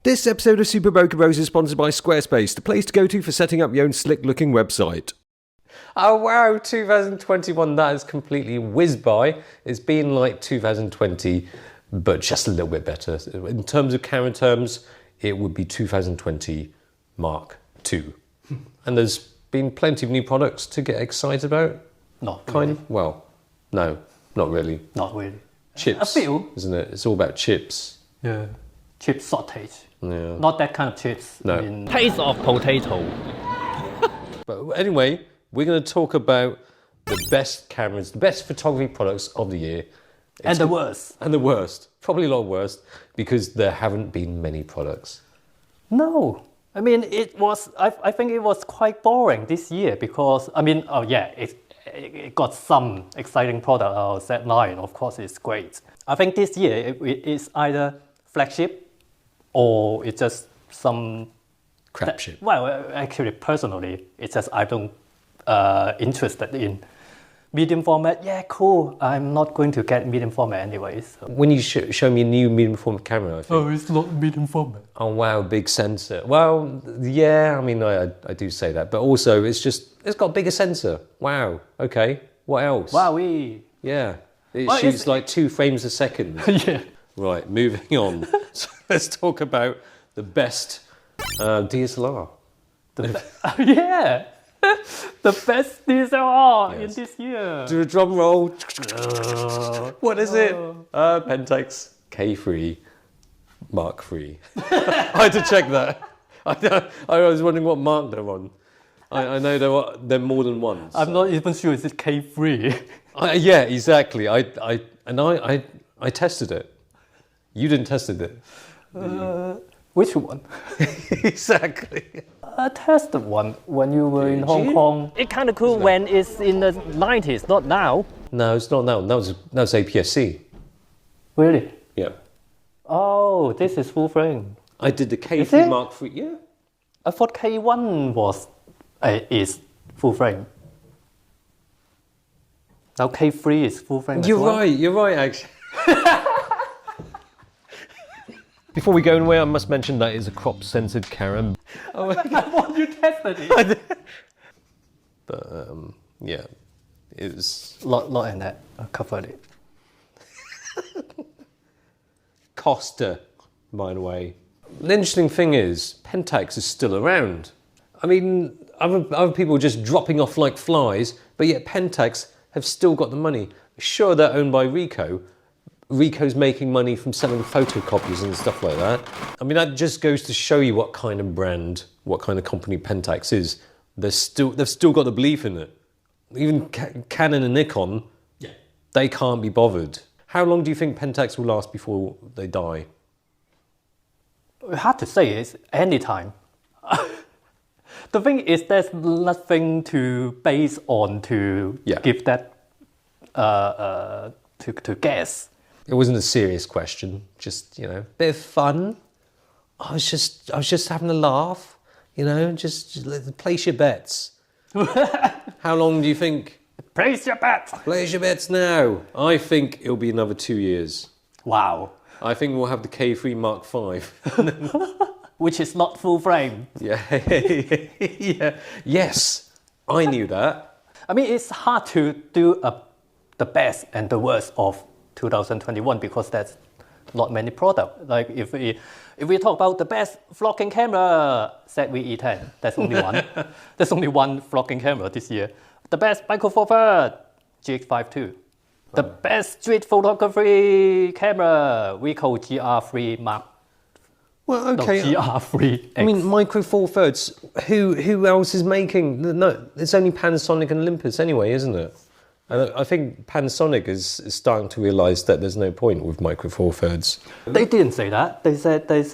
This episode of Super Broker Bros is sponsored by Squarespace, the place to go to for setting up your own slick-looking website. Oh wow, 2021, that is completely whizzed by. It's been like 2020, but just a little bit better. In terms of camera terms, it would be 2020 Mark II. And there's been plenty of new products to get excited about. Not Kind really. of? Well, no, not really. Not really. Chips, A few. isn't it? It's all about chips. Yeah. Chip shortage. Yeah. Not that kind of chips. No. Taste of potato. But anyway, we're going to talk about the best cameras, the best photography products of the year. And the worst. And the worst. Probably a lot worst, because there haven't been many products. No. I mean, it was, I think it was quite boring this year because, I mean, oh yeah, it got some exciting product. Z9, of course, is great. I think this year it is either flagship or it's just some Crap shit. Well, actually, personally, it's just I don't interested in medium format. Yeah, cool. I'm not going to get medium format anyways. So. When you show me a new medium format camera, I think, Oh, it's not medium format. oh wow, big sensor. Well, yeah, I mean, I do say that, but also it's got a bigger sensor. Wow, okay, what else? Wowee. Yeah, it Well, shoots it's- like 2 frames a second. Yeah. Right, moving on. So let's talk about the best DSLR. Yeah. The best DSLR Yes. in this year. Do a drum roll. What is it? Pentax K3 Mark III. I had to check that. I was wondering what mark they're on. I know they're more than one. I'm not even sure it's K3. Yeah, exactly. I tested it. You didn't test it. Which one? Exactly. I tested one when you were in Hong Kong. It's kind of cool when it's in the 90s, not now. No, it's not now. That was APS-C. Really? Yeah. Oh, this is full frame. I did the Is K3 it? Mark III. Yeah. I thought K1 is full frame. Now K3 is full frame. You're right, actually. Before we go away, I must mention that it's a crop-censored camera. I thought you tested it. But yeah, it was Lot in that. I covered it. Costa, by the way. The interesting thing is, Pentax is still around. I mean, other people are just dropping off like flies, but yet Pentax have still got the money. Sure, they're owned by Ricoh. Ricoh's making money from selling photocopies and stuff like that. I mean, that just goes to show you what kind of brand, what kind of company Pentax is. They've still got the belief in it. Even Canon and Nikon, they can't be bothered. How long do you think Pentax will last before they die? Hard to say. It's any time. The thing is, there's nothing to base on to give that to guess. It wasn't a serious question, just, bit of fun. I was just having a laugh, just place your bets. How long do you think? Place your bet. Place your bets now. I think it'll be another 2 years. Wow. I think we'll have the K3 Mark V. Which is not full frame. Yeah. Yeah. Yes, I knew that. I mean, it's hard to do the best and the worst of 2021 because there's not many products. Like if we talk about the best vlogging camera, ZV E10, that's only one. There's only one vlogging camera this year. The best Micro Four Third, GX5 II. The best street photography camera, Ricoh GR3 Mark. Well, okay. No, GR3X. I mean, Micro Four Thirds. Who else is making? No, it's only Panasonic and Olympus anyway, isn't it? And I think Panasonic is starting to realise that there's no point with Micro Four Thirds. They didn't say that. They said they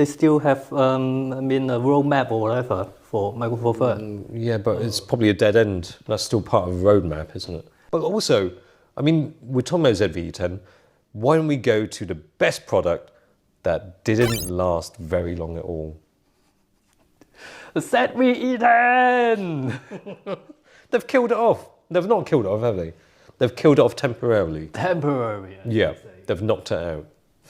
still have a roadmap or whatever for Micro Four Third. Yeah, but it's probably a dead end. That's still part of the roadmap, isn't it? But also, I mean, we're talking about ZV-E10. Why don't we go to the best product that didn't last very long at all? The ZV-E10! They've killed it off. They've not killed it off, have they? They've killed it off temporarily. Temporary. Yeah, they've knocked it out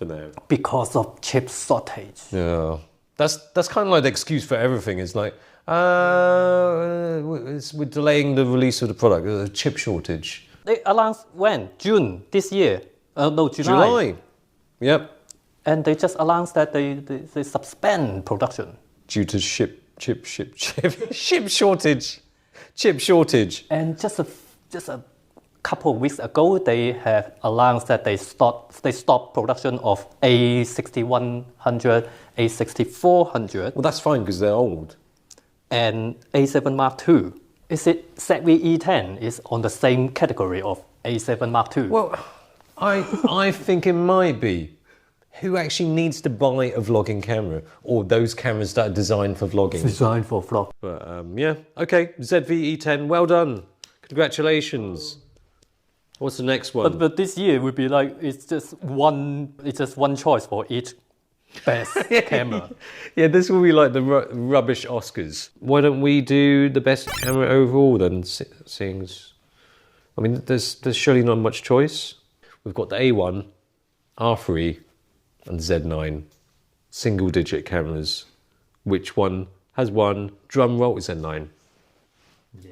for now. Because of chip shortage. Yeah, that's kind of like the excuse for everything. It's like, we're delaying the release of the product. There's a chip shortage. They announced when? June this year? No, July. Yep. And they just announced that they suspend production. Due to chip shortage. Chip shortage. And just a couple of weeks ago, they have announced that they stopped production of A6100, A6400. Well, that's fine because they're old. And A7 Mark II. Is it ZV-E10 is on the same category of A7 Mark II? Well, I think it might be. Who actually needs to buy a vlogging camera or those cameras that are designed for vlogging? Designed for vlog. But yeah, okay, ZV-E10, well done. Congratulations. What's the next one? But this year would be like it's just one choice for each best camera. Yeah, this will be like the rubbish Oscars. Why don't we do the best camera overall then? Seeing as, I mean, there's surely not much choice. We've got the A1, R3, and Z9, single-digit cameras. Which one has won? Drum roll, Z9. Yeah.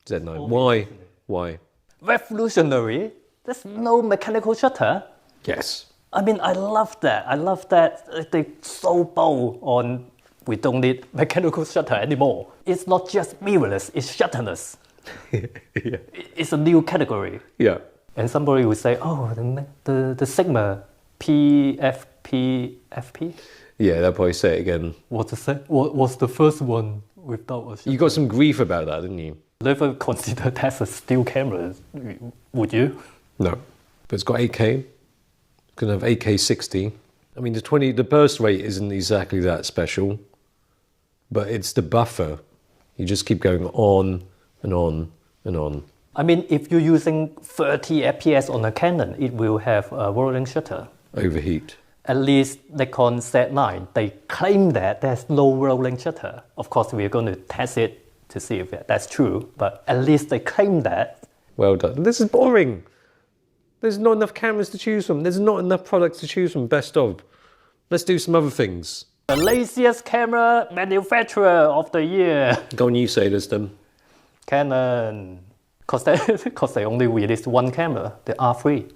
Z9. Why? Why? Revolutionary. There's no mechanical shutter. Yes. I mean, I love that. I love that they're so bold on we don't need mechanical shutter anymore. It's not just mirrorless, it's shutterless. Yeah. It's a new category. Yeah. And somebody would say, oh, the Sigma PFP. Yeah, they'll probably say it again. What was the first one without a shutter? You got some grief about that, didn't you? Never considered that a still camera, would you? No. But it's got 8K. It's going to have 8K 60. I mean, the burst rate isn't exactly that special, but it's the buffer. You just keep going on and on and on. I mean, if you're using 30 FPS on a Canon, it will have a rolling shutter. Overheat. At least Nikon Z9, they claim that there's no rolling shutter. Of course, we're going to test it to see if that's true, but at least they claim that. Well done. This is boring. There's not enough cameras to choose from. There's not enough products to choose from. Best of. Let's do some other things. The laziest camera manufacturer of the year. Go on, you say this then. Canon. Because they only released one camera, the R3.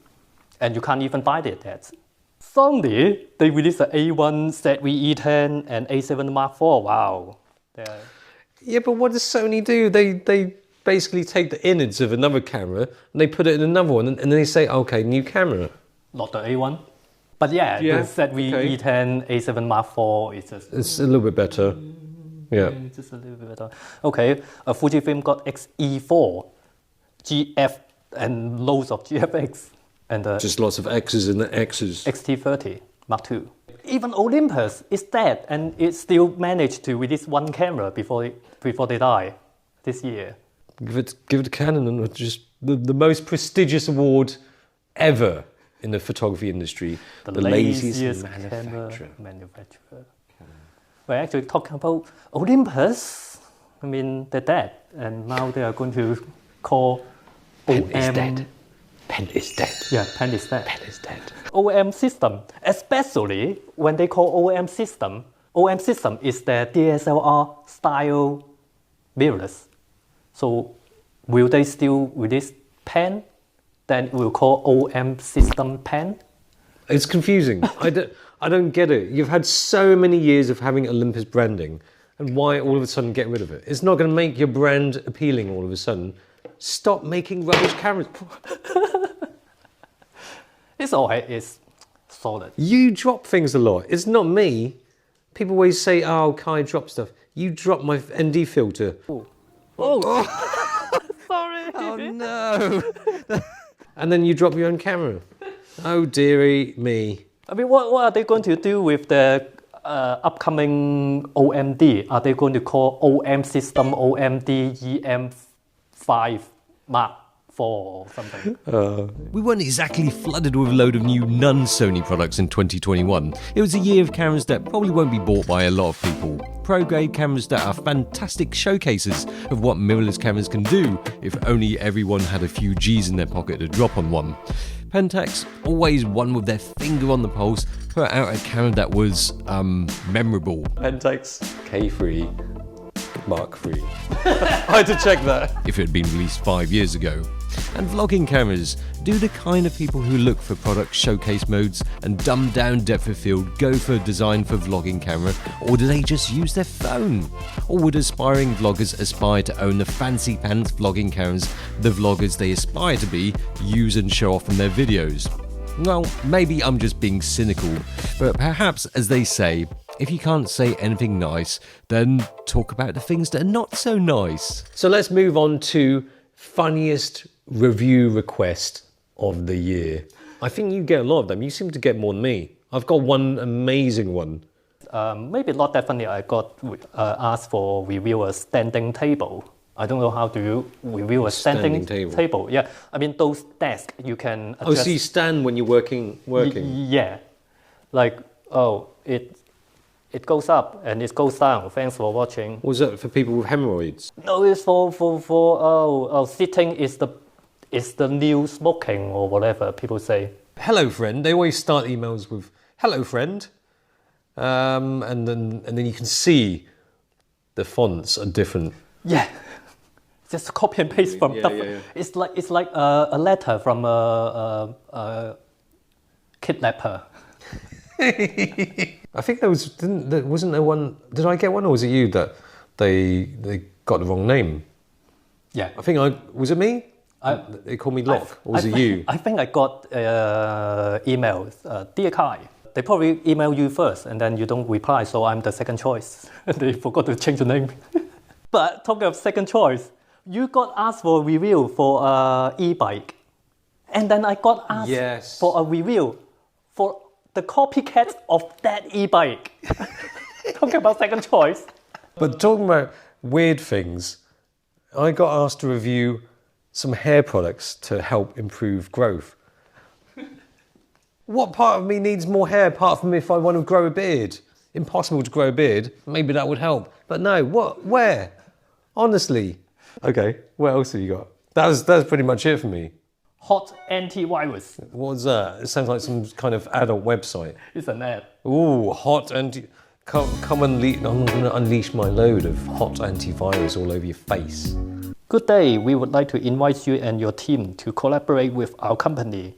And you can't even buy it yet. Sony, they released the A1, ZV-E10, and A7 Mark IV. Wow. Yeah, but what does Sony do? They basically take the innards of another camera and they put it in another one and then they say, okay, new camera. Not the A1. But yeah, the ZV-E10, A7 Mark IV is just... It's a little bit better. Yeah. Just a little bit better. Okay, Fujifilm got X-E4, GF, and loads of GFX. And just lots of X's and the X's. X-T30 Mark II. Even Olympus is dead and it still managed to release one camera before they die this year. Give it to Canon, and just the most prestigious award ever in the photography industry. The laziest manufacturer. We're actually talking about Olympus. I mean, they're dead, and now they are going to call Pen OM. is dead. Pen is dead. Yeah, Pen is dead. Pen is dead. OM system, especially when they call OM system is the DSLR style mirrorless. So will they still release Pen? Then we'll call OM system Pen? It's confusing. I don't get it. You've had so many years of having Olympus branding, and why all of a sudden get rid of it? It's not going to make your brand appealing all of a sudden. Stop making rubbish cameras. It's alright, it's solid. You drop things a lot. It's not me. People always say, oh, Kai drop stuff. You drop my ND filter. Oh. Sorry. Oh no. And then you drop your own camera. Oh dearie me. I mean, what are they going to do with the upcoming OMD? Are they going to call OM system OMD EM5 Mark IV or something? We weren't exactly flooded with a load of new non-Sony products in 2021. It was a year of cameras that probably won't be bought by a lot of people. Pro-grade cameras that are fantastic showcases of what mirrorless cameras can do if only everyone had a few G's in their pocket to drop on one. Pentax, always one with their finger on the pulse, put out a camera that was, memorable. Pentax K3 Mark III. I had to check that. If it had been released 5 years ago. And vlogging cameras, do the kind of people who look for product showcase modes and dumb down depth of field go for design for vlogging camera, or do they just use their phone? Or would aspiring vloggers aspire to own the fancy pants vlogging cameras the vloggers they aspire to be use and show off in their videos? Well, maybe I'm just being cynical, but perhaps, as they say, if you can't say anything nice, then talk about the things that are not so nice. So let's move on to funniest review request of the year. I think you get a lot of them. You seem to get more than me. I've got one amazing one. Maybe not that funny. I got asked for review a standing table. I don't know how do you review a standing table. Yeah, I mean those desks you can adjust. Oh, so you stand when you're working? Yeah, like it goes up and it goes down. Thanks for watching. Was that for people with hemorrhoids? No, it's for sitting is the new smoking or whatever people say. Hello, friend. They always start emails with "Hello, friend," and then you can see the fonts are different. Yeah, just copy and paste from. Yeah. It's like a letter from a kidnapper. I think wasn't there one. Did I get one, or was it you that they got the wrong name? Yeah, I think was it me? They called me Locke, or was it you? I think I got emails. Dear Kai, they probably email you first, and then you don't reply, so I'm the second choice. They forgot to change the name. But talking of second choice, you got asked for a review for e-bike, and then I got asked for a review for the copycat of that e-bike. Talking about second choice. But talking about weird things, I got asked to review some hair products to help improve growth. What part of me needs more hair apart from if I want to grow a beard? Impossible to grow a beard. Maybe that would help. But no, what? Where? Honestly. Okay, what else have you got? That's pretty much it for me. Hot antivirus. What was that? It sounds like some kind of adult website. It's an ad. Ooh, hot anti... Come I'm going to unleash my load of hot antivirus all over your face. Good day. We would like to invite you and your team to collaborate with our company.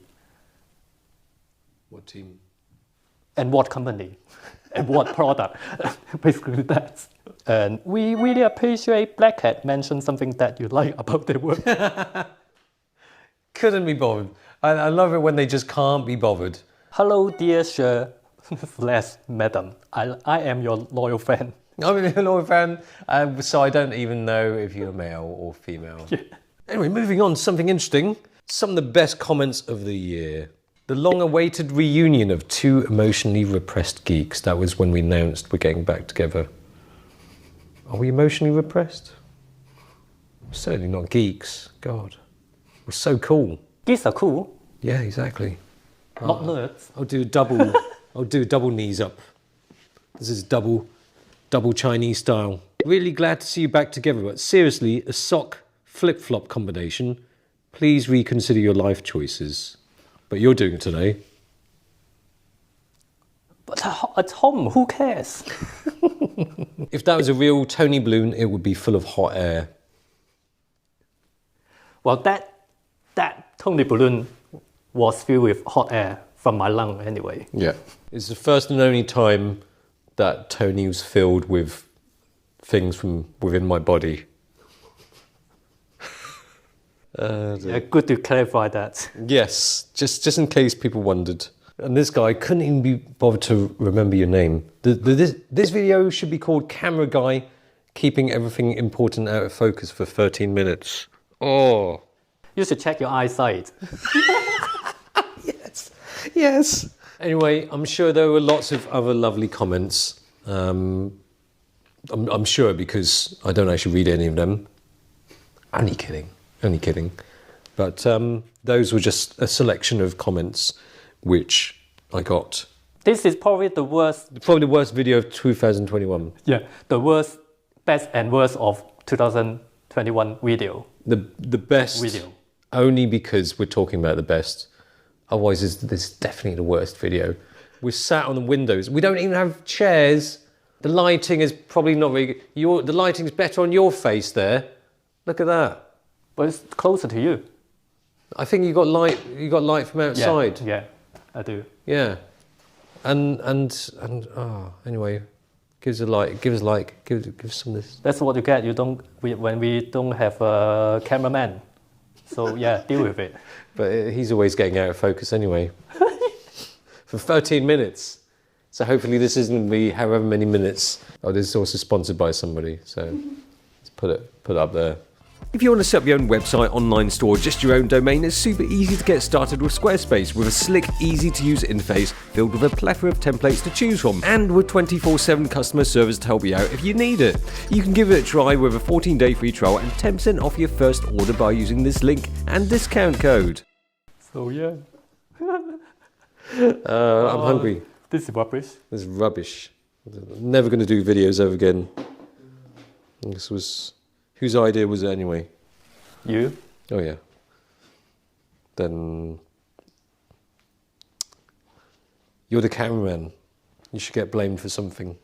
What team? And what company? And what product? Basically that. And we really appreciate Black Hat mentioned something that you like about their work. Couldn't be bothered. I love it when they just can't be bothered. Hello, dear sir / madam. I am your loyal fan. I'm a loyal fan, so I don't even know if you're male or female. Yeah. Anyway, moving on to something interesting. Some of the best comments of the year. The long-awaited reunion of two emotionally repressed geeks. That was when we announced we're getting back together. Are we emotionally repressed? Certainly not geeks. God. We're so cool. Geeks are cool. Yeah, exactly. Not nerds. I'll do double knees up. This is double Chinese style. Really glad to see you back together, but seriously, a sock flip-flop combination. Please reconsider your life choices. But you're doing it today. But at home, who cares? If that was a real Tony balloon, it would be full of hot air. Well, that Tony balloon was filled with hot air from my lung anyway. Yeah. It's the first and only time that Tony was filled with things from within my body. Yeah, good to clarify that. Yes, just in case people wondered. And this guy couldn't even be bothered to remember your name. This video should be called Camera Guy Keeping Everything Important Out of Focus for 13 minutes. Oh. You should check your eyesight. Yes. Anyway, I'm sure there were lots of other lovely comments. I'm sure because I don't actually read any of them. Only kidding. But those were just a selection of comments which I got. This is probably the worst. Probably the worst video of 2021. Yeah, the worst, best and worst of 2021 video. The best video. Only because we're talking about the best. Otherwise, this is definitely the worst video. We're sat on the windows. We don't even have chairs. The lighting is probably not very good. The lighting's better on your face there. Look at that. But it's closer to you. I think you got light. You got light from outside. Yeah, I do. Yeah. And anyway, give us a like. Give us some of this. That's what you get. When we don't have a cameraman. So yeah, deal with it. But he's always getting out of focus anyway. For 13 minutes. So hopefully this isn't going to be however many minutes. Oh, this is also sponsored by somebody. So let's put it up there. If you want to set up your own website, online store, just your own domain, it's super easy to get started with Squarespace with a slick, easy-to-use interface filled with a plethora of templates to choose from, and with 24/7 customer service to help you out if you need it. You can give it a try with a 14-day free trial and 10% off your first order by using this link and discount code. So yeah. I'm hungry. This is rubbish. This is rubbish. I'm never going to do videos ever again. This was... Whose idea was it anyway? You? Oh yeah. Then... You're the cameraman. You should get blamed for something.